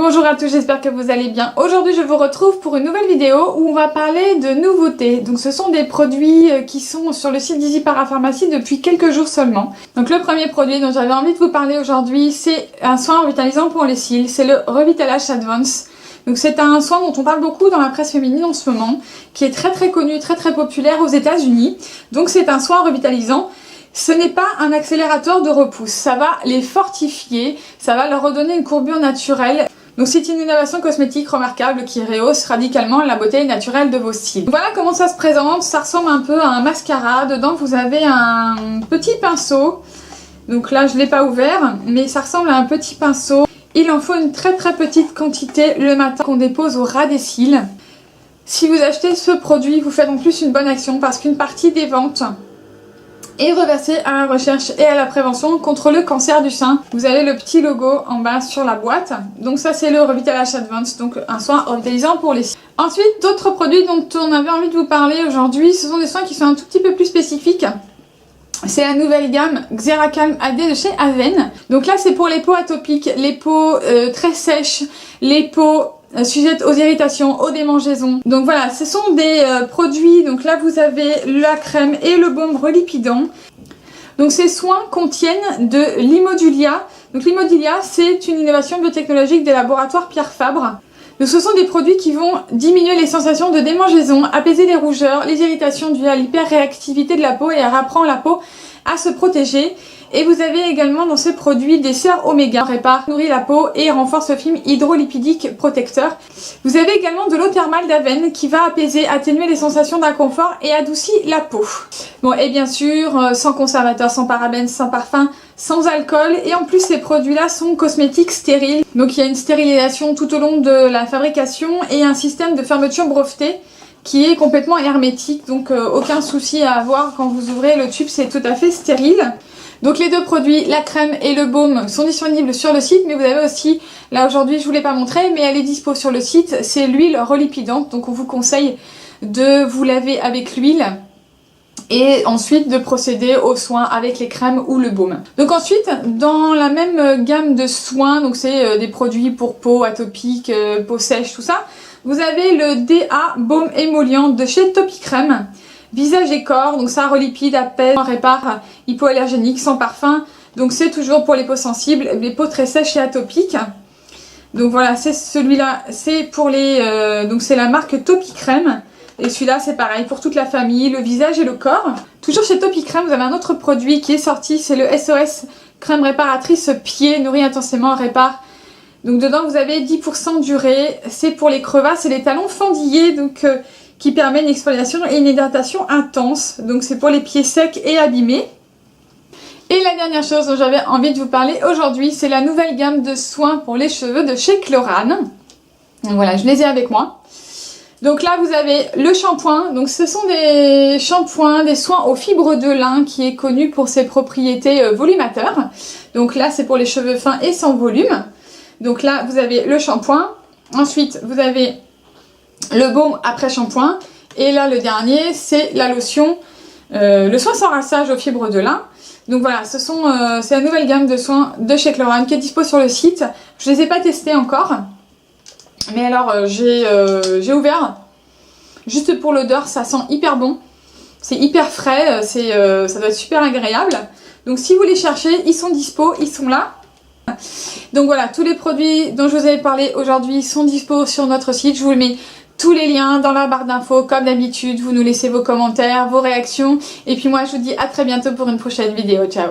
Bonjour à tous, j'espère que vous allez bien. Aujourd'hui je vous retrouve pour une nouvelle vidéo où on va parler de nouveautés. Donc ce sont des produits qui sont sur le site d'Easy Parapharmacie depuis quelques jours seulement. Donc le premier produit dont j'avais envie de vous parler aujourd'hui, c'est un soin revitalisant pour les cils, c'est le Revitalash Advance. Donc c'est un soin dont on parle beaucoup dans la presse féminine en ce moment, qui est très connu, très populaire aux États-Unis. Donc c'est un soin revitalisant. Ce n'est pas un accélérateur de repousse, ça va les fortifier, ça va leur redonner une courbure naturelle. Donc c'est une innovation cosmétique remarquable qui rehausse radicalement la beauté naturelle de vos cils. Voilà comment ça se présente, ça ressemble un peu à un mascara. Dedans vous avez un petit pinceau. Donc là je ne l'ai pas ouvert, mais ça ressemble à un petit pinceau. Il en faut une très petite quantité le matin qu'on dépose au ras des cils. Si vous achetez ce produit, vous faites en plus une bonne action parce qu'une partie des ventes est reversée à la recherche et à la prévention contre le cancer du sein. Vous avez le petit logo en bas sur la boîte. Donc ça c'est le Revitalash Advance, donc un soin revitalisant pour les cils. Ensuite, d'autres produits dont on avait envie de vous parler aujourd'hui, ce sont des soins qui sont un tout petit peu plus spécifiques. C'est la nouvelle gamme Xeracalm AD de chez Aven. Donc là c'est pour les peaux atopiques, les peaux très sèches, les peaux sujettes aux irritations, aux démangeaisons. Donc voilà, ce sont des produits, donc là vous avez la crème et le baume relipidant. Donc ces soins contiennent de l'Imodulia. Donc l'Imodulia c'est une innovation biotechnologique des laboratoires Pierre Fabre. Donc ce sont des produits qui vont diminuer les sensations de démangeaison, apaiser les rougeurs, les irritations dues à l'hyperréactivité de la peau et apprend la peau à se protéger. Et vous avez également dans ces produits des sers oméga, répare, nourrit la peau et renforce le film hydrolipidique protecteur. Vous avez également de l'eau thermale d'Aven qui va apaiser, atténuer les sensations d'inconfort et adoucit la peau. Bon, et bien sûr, sans conservateur, sans parabènes, sans parfum, sans alcool. Et en plus, ces produits-là sont cosmétiques stériles. Donc il y a une stérilisation tout au long de la fabrication et un système de fermeture breveté qui est complètement hermétique. Donc aucun souci à avoir quand vous ouvrez le tube, c'est tout à fait stérile. Donc les deux produits, la crème et le baume, sont disponibles sur le site, mais vous avez aussi, là aujourd'hui je vous l'ai pas montré, mais elle est dispo sur le site, c'est l'huile relipidante. Donc on vous conseille de vous laver avec l'huile et ensuite de procéder aux soins avec les crèmes ou le baume. Donc ensuite, dans la même gamme de soins, donc c'est des produits pour peau atopique, peau sèche, tout ça, vous avez le DA Baume Émollient de chez Topicrème. Visage et corps, donc ça relipide, apaise, répare, hypoallergénique, sans parfum. Donc c'est toujours pour les peaux sensibles, les peaux très sèches et atopiques. Donc voilà, c'est celui-là, c'est pour les... donc c'est la marque Topicrème. Et celui-là c'est pareil pour toute la famille, le visage et le corps. Toujours chez Topicrème, vous avez un autre produit qui est sorti, c'est le SOS crème réparatrice pied, nourrit intensément, répare. Donc dedans vous avez 10% d'urée, c'est pour les crevasses et les talons fendillés, donc... qui permet une exfoliation et une hydratation intense. Donc c'est pour les pieds secs et abîmés. Et la dernière chose dont j'avais envie de vous parler aujourd'hui, c'est la nouvelle gamme de soins pour les cheveux de chez Chlorane. Donc voilà, je les ai avec moi. Donc là vous avez le shampoing. Donc ce sont des shampoings, des soins aux fibres de lin qui est connu pour ses propriétés volumateurs. Donc là c'est pour les cheveux fins et sans volume. Donc là vous avez le shampoing. Ensuite vous avez le baume après shampoing, et là le dernier c'est la lotion, le soin sans rinçage aux fibres de lin. Donc voilà, c'est la nouvelle gamme de soins de chez Chlorane qui est dispo sur le site. Je les ai pas testés encore, mais alors j'ai ouvert juste pour l'odeur, ça sent hyper bon, c'est hyper frais, ça doit être super agréable. Donc si vous les cherchez, ils sont dispo, ils sont là. Donc voilà, tous les produits dont je vous avais parlé aujourd'hui sont dispo sur notre site. Je vous mets tous les liens dans la barre d'infos comme d'habitude. Vous nous laissez vos commentaires, vos réactions. Et puis moi je vous dis à très bientôt pour une prochaine vidéo. Ciao!